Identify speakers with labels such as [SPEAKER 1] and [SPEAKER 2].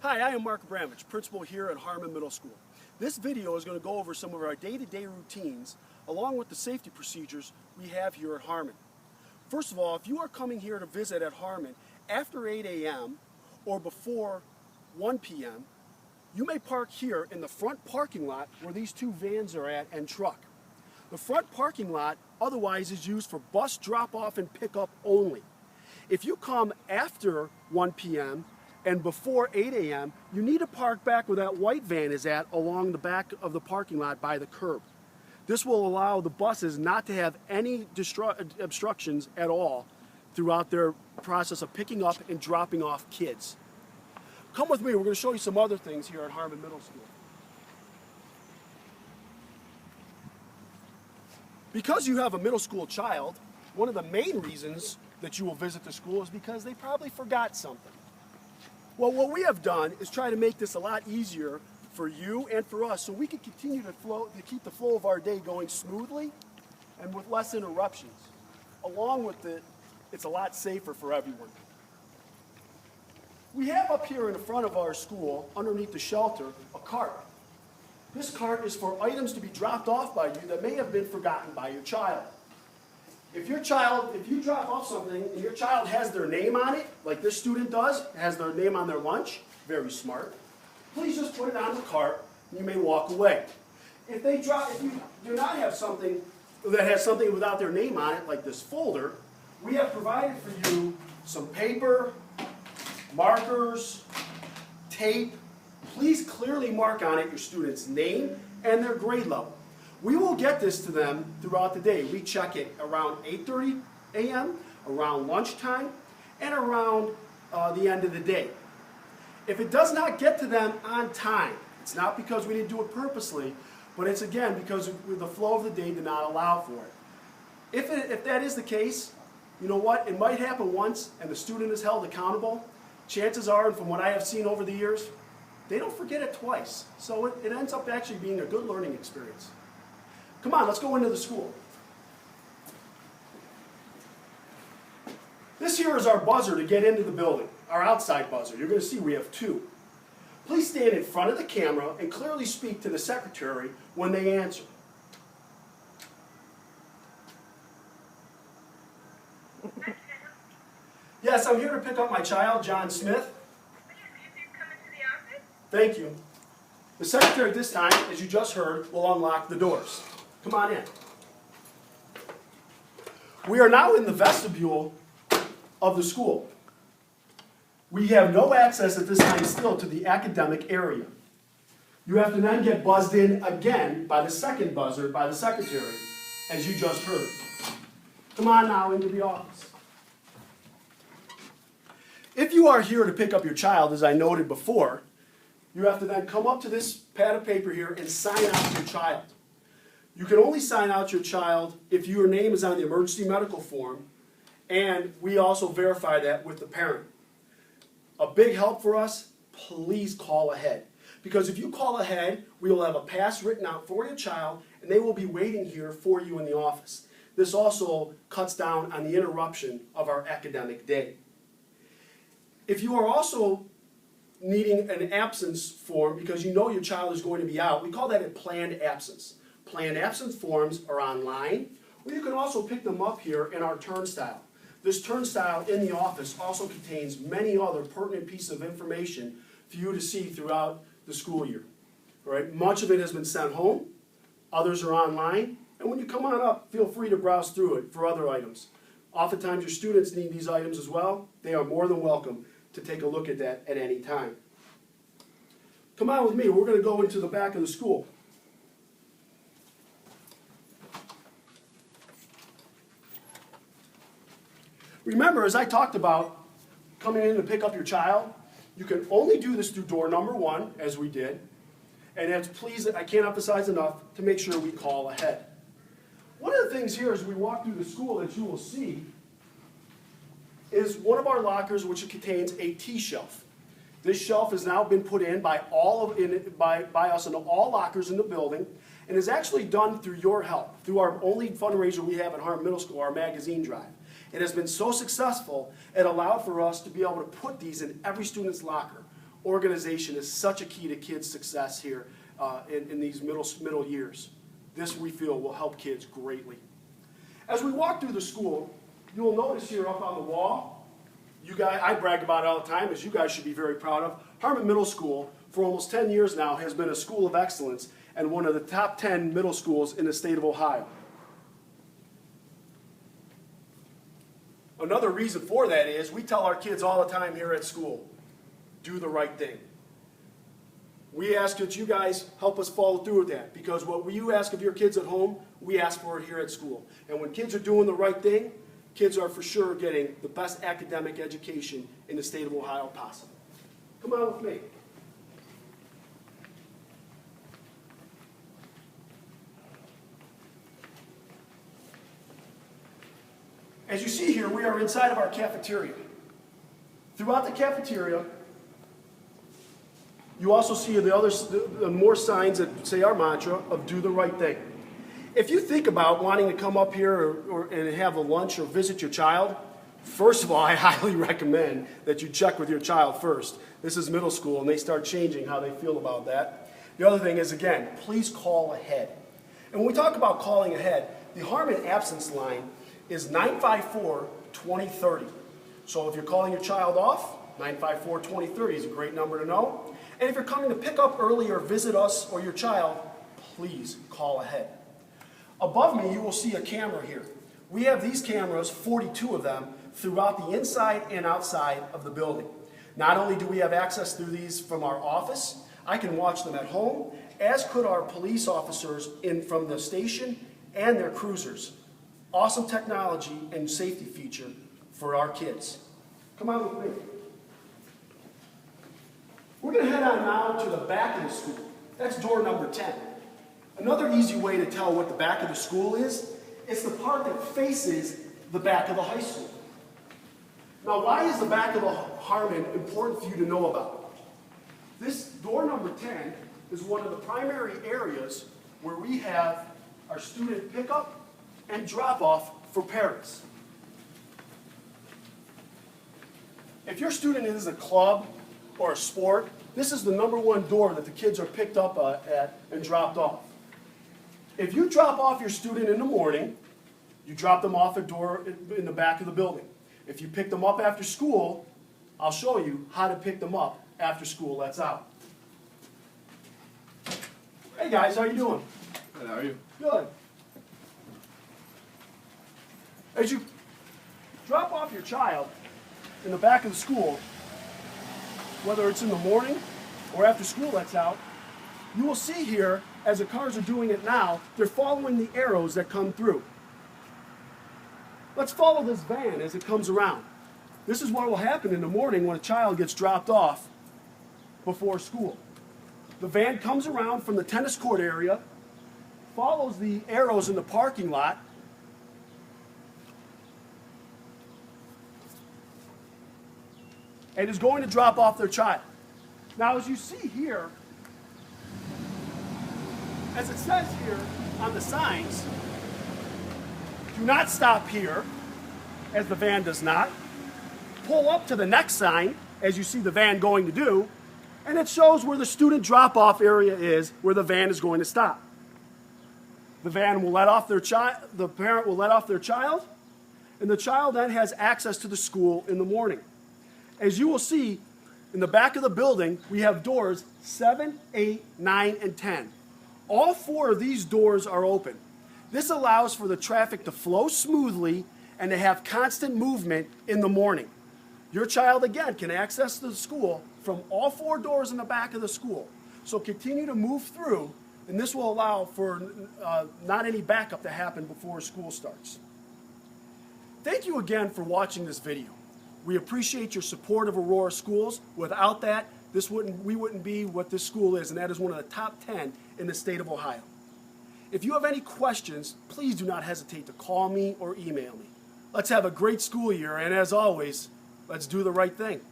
[SPEAKER 1] Hi, I am Mark Abramowitz, principal here at Harmon Middle School. This video is going to go over some of our day-to-day routines along with the safety procedures we have here at Harmon. First of all, if you are coming here to visit at Harmon after 8 a.m. or before 1 p.m., you may park here in the front parking lot where these two vans are at and truck. The front parking lot otherwise is used for bus drop-off and pickup only. If you come after 1 p.m. and before 8 a.m., you need to park back where that white van is at along the back of the parking lot by the curb. This will allow the buses not to have any obstructions at all throughout their process of picking up and dropping off kids. Come with me, we're going to show you some other things here at Harmon Middle School. Because you have a middle school child, one of the main reasons that you will visit the school is because they probably forgot something. Well, what we have done is try to make this a lot easier for you and for us so we can continue to keep the flow of our day going smoothly and with less interruptions. Along with it, it's a lot safer for everyone. We have up here in the front of our school, underneath the shelter, a cart. This cart is for items to be dropped off by you that may have been forgotten by your child. If you drop off something and your child has their name on it, like this student does, has their name on their lunch, very smart, please just put it on the cart and you may walk away. If you do not have something that has something without their name on it, like this folder, we have provided for you some paper, markers, tape. Please clearly mark on it your student's name and their grade level. We will get this to them throughout the day. We check it around 8:30 a.m., around lunchtime, and around the end of the day. If it does not get to them on time, it's not because we didn't do it purposely, but it's again because the flow of the day did not allow for it. If that is the case, you know what? It might happen once and the student is held accountable. Chances are, and from what I have seen over the years, they don't forget it twice. So it ends up actually being a good learning experience. Come on, let's go into the school. This here is our buzzer to get into the building, our outside buzzer. You're going to see we have two. Please stand in front of the camera and clearly speak to the secretary when they answer. Yes, I'm here to pick up my child, John Smith. Thank you. The secretary at this time, as you just heard, will unlock the doors. Come on in. We are now in the vestibule of the school. We have no access at this time still to the academic area. You have to then get buzzed in again by the second buzzer by the secretary, as you just heard. Come on now into the office. If you are here to pick up your child, as I noted before, you have to then come up to this pad of paper here and sign out your child. You can only sign out your child if your name is on the emergency medical form, and we also verify that with the parent. A big help for us, please call ahead. Because if you call ahead, we will have a pass written out for your child, and they will be waiting here for you in the office. This also cuts down on the interruption of our academic day. If you are also needing an absence form because you know your child is going to be out, we call that a planned absence. Planned absence forms are online, or you can also pick them up here in our turnstile. This turnstile in the office also contains many other pertinent pieces of information for you to see throughout the school year. All right? Much of it has been sent home, others are online, and when you come on up, feel free to browse through it for other items. Oftentimes your students need these items as well. They are more than welcome to take a look at that at any time. Come on with me, we're going to go into the back of the school. Remember, as I talked about coming in to pick up your child, you can only do this through door number 1, as we did, and I can't emphasize enough to make sure we call ahead. One of the things here as we walk through the school that you will see is one of our lockers which contains a T-shelf. This shelf has now been put in by us into all lockers in the building and is actually done through your help, through our only fundraiser we have at Harmon Middle School, our magazine drive. It has been so successful, it allowed for us to be able to put these in every student's locker. organization is such a key to kids' success here in these middle years. This, we feel, will help kids greatly. As we walk through the school, you will notice here up on the wall, you guys, I brag about it all the time, as you guys should be very proud of, Harmon Middle School, for almost 10 years now, has been a school of excellence and one of the top 10 middle schools in the state of Ohio. Another reason for that is we tell our kids all the time here at school, do the right thing. We ask that you guys help us follow through with that, because what you ask of your kids at home, we ask for it here at school. And when kids are doing the right thing, kids are for sure getting the best academic education in the state of Ohio possible. Come on with me. As you see here, we are inside of our cafeteria. Throughout the cafeteria, you also see the more signs that say our mantra of do the right thing. If you think about wanting to come up here and have a lunch or visit your child, first of all, I highly recommend that you check with your child first. This is middle school, and they start changing how they feel about that. The other thing is, again, please call ahead. And when we talk about calling ahead, the Harmon absence line is 954-2030. So if you're calling your child off, 954-2030 is a great number to know. And if you're coming to pick up early or visit us or your child, please call ahead. Above me, you will see a camera here. We have these cameras, 42 of them, throughout the inside and outside of the building. Not only do we have access through these from our office, I can watch them at home, as could our police officers from the station and their cruisers. Awesome technology and safety feature for our kids. Come on with me. We're going to head on now to the back of the school. That's door number 10. Another easy way to tell what the back of the school is, it's the part that faces the back of the high school. Now, why is the back of the Harmon important for you to know about? This door number 10 is one of the primary areas where we have our student pickup and drop-off for parents. If your student is a club or a sport, this is the number one door that the kids are picked up at and dropped off. If you drop off your student in the morning, you drop them off at door in the back of the building. If you pick them up after school, I'll show you how to pick them up after school lets out. Hey guys, how you doing?
[SPEAKER 2] Good, how are you?
[SPEAKER 1] Good. As you drop off your child in the back of the school, whether it's in the morning or after school lets out, you will see here, as the cars are doing it now, they're following the arrows that come through. Let's follow this van as it comes around. This is what will happen in the morning when a child gets dropped off before school. The van comes around from the tennis court area, follows the arrows in the parking lot, and is going to drop off their child. Now, as you see here, as it says here on the signs, do not stop here, as the van does not. Pull up to the next sign, as you see the van going to do, and it shows where the student drop-off area is, where the van is going to stop. The van will let off their child, the parent will let off their child, and the child then has access to the school in the morning. As you will see, in the back of the building, we have doors 7, 8, 9, and 10. All 4 of these doors are open. This allows for the traffic to flow smoothly and to have constant movement in the morning. Your child, again, can access the school from all 4 doors in the back of the school. So continue to move through, and this will allow for not any backup to happen before school starts. Thank you again for watching this video. We appreciate your support of Aurora Schools. Without that, we wouldn't be what this school is, and that is one of the top 10 in the state of Ohio. If you have any questions, please do not hesitate to call me or email me. Let's have a great school year, and as always, let's do the right thing.